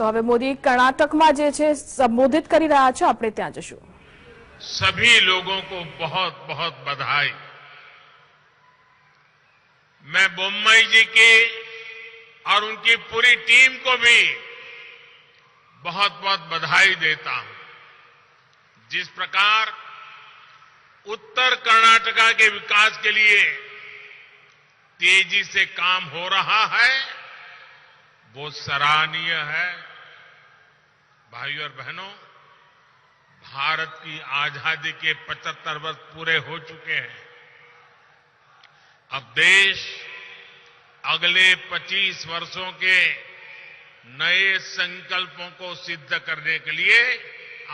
તો હવે મોદી કર્ણાટકમાં જે છે સંબોધિત કરી રહ્યા છે, આપણે ત્યાં જશું। सभी लोगों को बहुत बहुत बधाई। मैं बोम्मई जी की और उनकी पूरी टीम को भी बहुत बहुत बधाई देता हूं। जिस प्रकार उत्तर कर्नाटका के विकास के लिए तेजी से काम हो रहा है, वो सराहनीय है। भाइयों और बहनों, भारत की आजादी के 75 वर्ष पूरे हो चुके हैं। अब देश अगले 25 वर्षों के नए संकल्पों को सिद्ध करने के लिए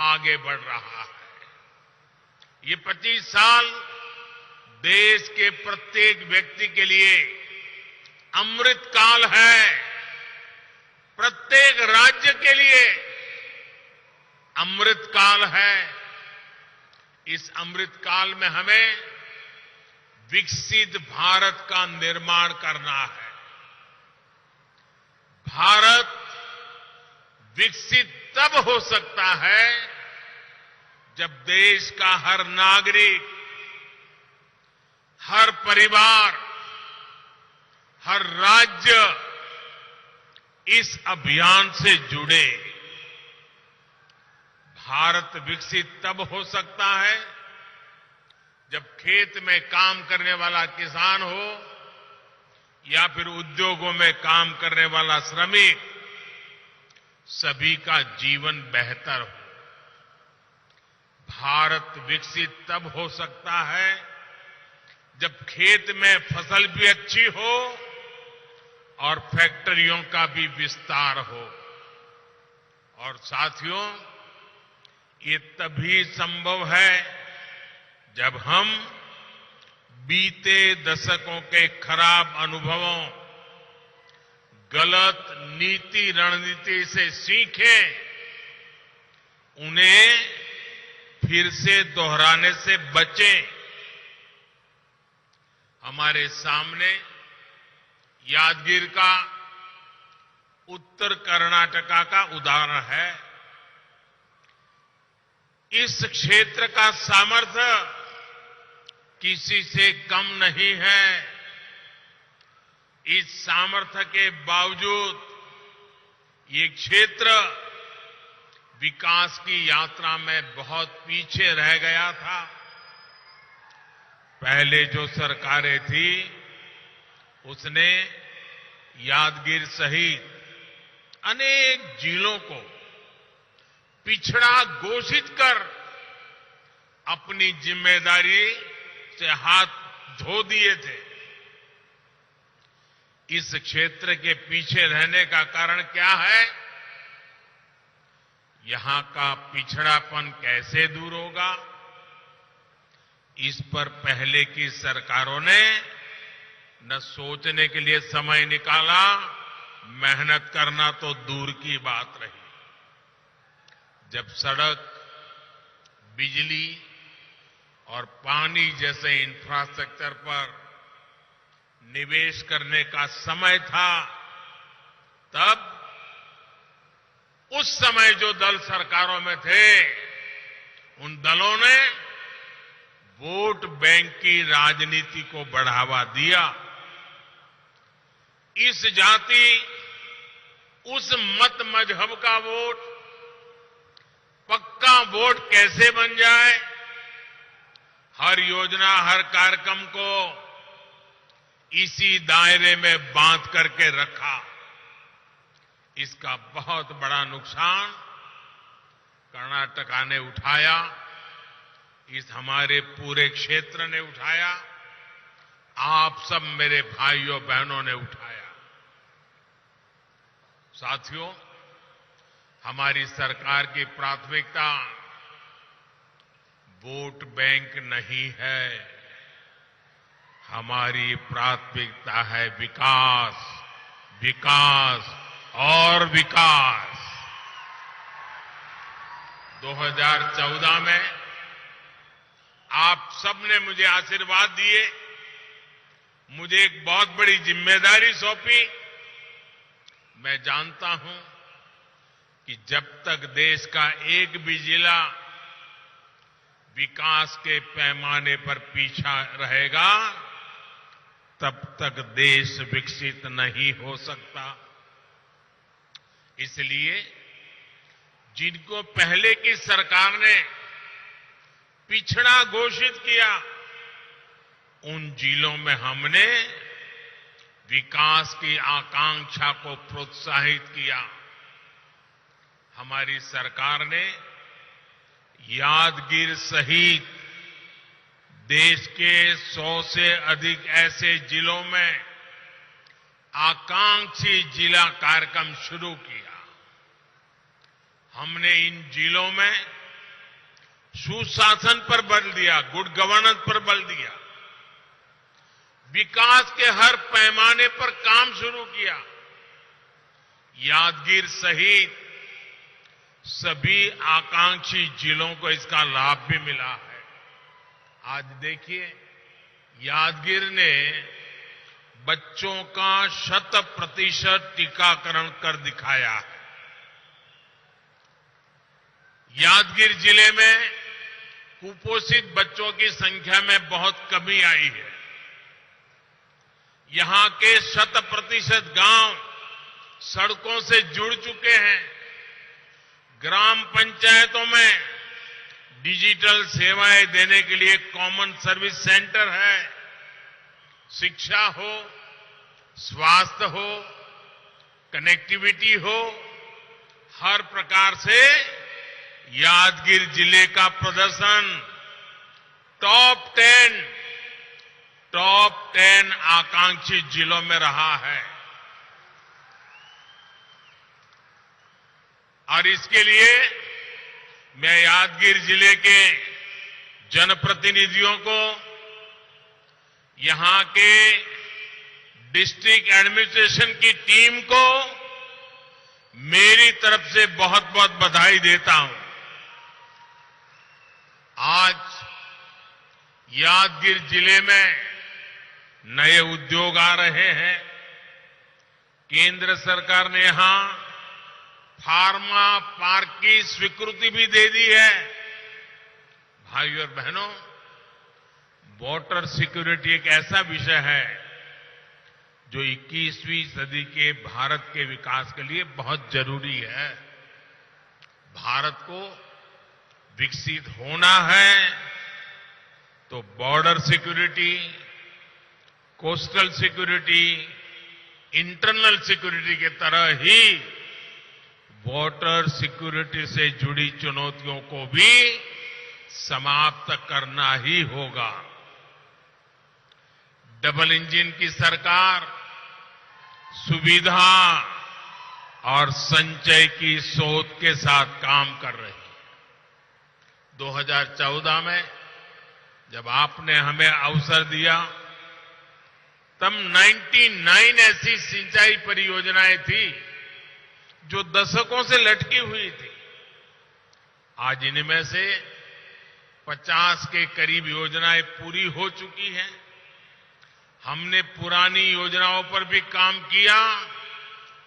आगे बढ़ रहा है। ये 25 साल देश के प्रत्येक व्यक्ति के लिए अमृत काल है। प्रत्येक राज्य के लिए अमृत काल है। इस अमृत काल में हमें विकसित भारत का निर्माण करना है। भारत विकसित तब हो सकता है जब देश का हर नागरिक, हर परिवार, हर राज्य इस अभियान से जुड़े। भारत विकसित तब हो सकता है जब खेत में काम करने वाला किसान हो या फिर उद्योगों में काम करने वाला श्रमिक, सभी का जीवन बेहतर हो। भारत विकसित तब हो सकता है जब खेत में फसल भी अच्छी हो और फैक्ट्रियों का भी विस्तार हो। और साथियों, ये तभी संभव है जब हम बीते दशकों के खराब अनुभवों, गलत नीति रणनीति से सीखें, उन्हें फिर से दोहराने से बचें। हमारे सामने यादगीर का उत्तर कर्नाटका का उदाहरण है। इस क्षेत्र का सामर्थ्य किसी से कम नहीं है। इस सामर्थ्य के बावजूद ये क्षेत्र विकास की यात्रा में बहुत पीछे रह गया था। पहले जो सरकारें थी उसने यादगीर सहित अनेक जिलों को पिछड़ा घोषित कर अपनी जिम्मेदारी से हाथ धो दिए थे। इस क्षेत्र के पीछे रहने का कारण क्या है? यहां का पिछड़ापन कैसे दूर होगा? इस पर पहले की सरकारों ने न सोचने के लिए समय निकाला, मेहनत करना तो दूर की बात रही। जब सड़क, बिजली और पानी जैसे इंफ्रास्ट्रक्चर पर निवेश करने का समय था, तब उस समय जो दल सरकारों में थे, उन दलों ने वोट बैंक की राजनीति को बढ़ावा दिया। इस जाति, उस मत मजहब का वोट, पक्का वोट कैसे बन जाए, हर योजना, हर कार्यक्रम को इसी दायरे में बांध करके रखा। इसका बहुत बड़ा नुकसान कर्नाटका ने उठाया, इस हमारे पूरे क्षेत्र ने उठाया, आप सब मेरे भाइयों बहनों ने उठाया। साथियों, हमारी सरकार की प्राथमिकता वोट बैंक नहीं है। हमारी प्राथमिकता है विकास, विकास और विकास। 2014 में आप सबने मुझे आशीर्वाद दिए, मुझे एक बहुत बड़ी जिम्मेदारी सौंपी। मैं जानता हूं कि जब तक देश का एक भी जिला विकास के पैमाने पर पीछा रहेगा, तब तक देश विकसित नहीं हो सकता। इसलिए जिनको पहले की सरकार ने पिछड़ा घोषित किया, उन जिलों में हमने विकास की आकांक्षा को प्रोत्साहित किया। हमारी सरकार ने यादगीर सहित देश के 100 से अधिक ऐसे जिलों में आकांक्षी जिला कार्यक्रम शुरू किया। हमने इन जिलों में सुशासन पर बल दिया, गुड गवर्नेंस पर बल दिया, विकास के हर पैमाने पर काम शुरू किया। यादगीर सहित सभी आकांक्षी जिलों को इसका लाभ भी मिला है। आज देखिए, यादगीर ने बच्चों का 100% टीकाकरण कर दिखाया है। यादगीर जिले में कुपोषित बच्चों की संख्या में बहुत कमी आई है। यहां के 100% गांव सड़कों से जुड़ चुके हैं। ग्राम पंचायतों में डिजिटल सेवाएं देने के लिए कॉमन सर्विस सेंटर है। शिक्षा हो, स्वास्थ्य हो, कनेक्टिविटी हो, हर प्रकार से यादगीर जिले का प्रदर्शन टॉप 10 आकांक्षी जिलों में रहा है। और इसके लिए मैं यादगीर जिले के जनप्रतिनिधियों को, यहां के डिस्ट्रिक्ट एडमिनिस्ट्रेशन की टीम को मेरी तरफ से बहुत बहुत बधाई देता हूं। आज यादगीर जिले में नए उद्योग आ रहे हैं। केंद्र सरकार ने यहां फार्मा पार्क की स्वीकृति भी दे दी है। भाइयों और बहनों, वाटर सिक्योरिटी एक ऐसा विषय है जो 21वीं सदी के भारत के विकास के लिए बहुत जरूरी है। भारत को विकसित होना है तो border security, coastal security, internal security के तरह ही वाटर सिक्योरिटी से जुड़ी चुनौतियों को भी समाप्त करना ही होगा। डबल इंजन की सरकार सुविधा और संचय की सोच के साथ काम कर रही है। 2014 में जब आपने हमें अवसर दिया, तब 99 ऐसी सिंचाई परियोजनाएं थी जो दशकों से लटकी हुई थी। आज इनमें से 50 के करीब योजनाएं पूरी हो चुकी हैं। हमने पुरानी योजनाओं पर भी काम किया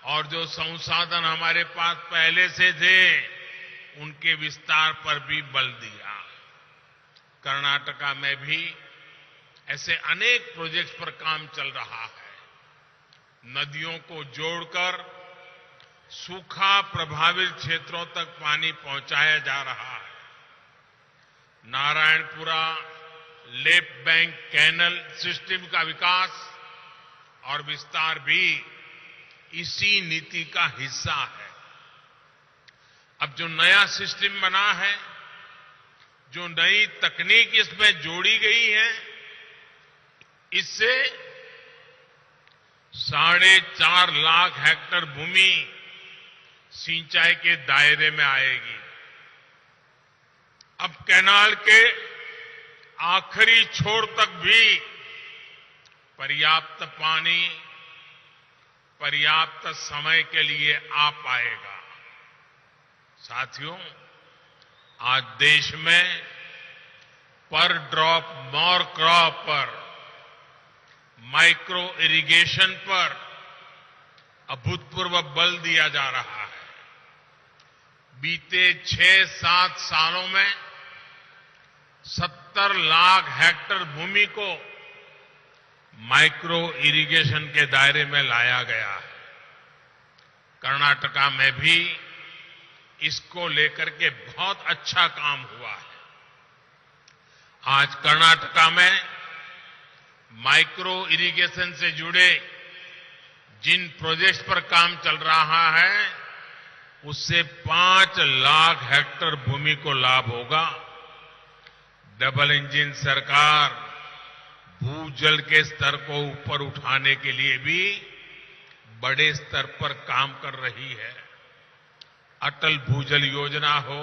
और जो संसाधन हमारे पास पहले से थे उनके विस्तार पर भी बल दिया। कर्नाटका में भी ऐसे अनेक प्रोजेक्ट्स पर काम चल रहा है। नदियों को जोड़कर सूखा प्रभावित क्षेत्रों तक पानी पहुंचाया जा रहा है। Narayanpura left bank canal system का विकास और विस्तार भी इसी नीति का हिस्सा है। अब जो नया सिस्टम बना है, जो नई तकनीक इसमें जोड़ी गई है, इससे 4.5 लाख हेक्टेयर भूमि सिंचाई के दायरे में आएगी। अब कैनाल के आखिरी छोर तक भी पर्याप्त पानी पर्याप्त समय के लिए आ पाएगा। साथियों, आज देश में पर ड्रॉप मोर क्रॉप पर, माइक्रो इरिगेशन पर अभूतपूर्व बल दिया जा रहा है। बीते 6-7 सालों में 70 लाख हेक्टेयर भूमि को माइक्रो इरिगेशन के दायरे में लाया गया है। कर्नाटका में भी इसको लेकर के बहुत अच्छा काम हुआ है। आज कर्नाटका में माइक्रो इरिगेशन से जुड़े जिन प्रोजेक्ट्स पर काम चल रहा है उससे 5 लाख हेक्टेयर भूमि को लाभ होगा। डबल इंजन सरकार भूजल के स्तर को ऊपर उठाने के लिए भी बड़े स्तर पर काम कर रही है। अटल भूजल योजना हो,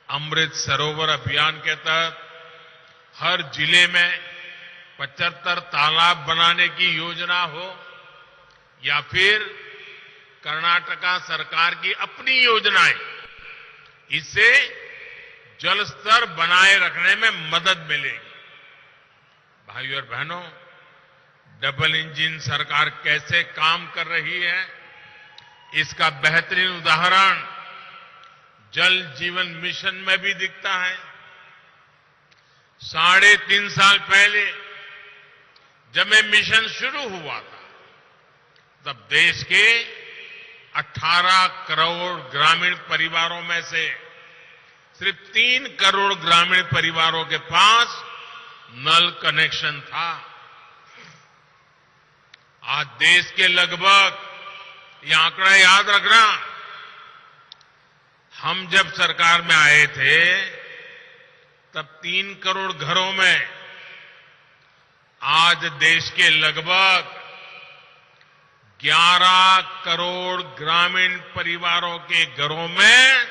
अमृत सरोवर अभियान के तहत हर जिले में 75 तालाब बनाने की योजना हो, या फिर कर्नाटका सरकार की अपनी योजनाएं, इससे जल स्तर बनाए रखने में मदद मिलेगी। भाइयों और बहनों, डबल इंजन सरकार कैसे काम कर रही है, इसका बेहतरीन उदाहरण जल जीवन मिशन में भी दिखता है। 3.5 साल पहले जब ये मिशन शुरू हुआ था, तब देश के 18 करोड़ ग्रामीण परिवारों में से सिर्फ 3 करोड़ ग्रामीण परिवारों के पास नल कनेक्शन था। आज देश के लगभग, ये आंकड़ा याद रखना, हम जब सरकार में आए थे तब 3 करोड़ घरों में, आज देश के लगभग 11 करोड़ ग्रामीण परिवारों के घरों में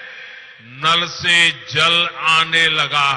नल से जल आने लगा है।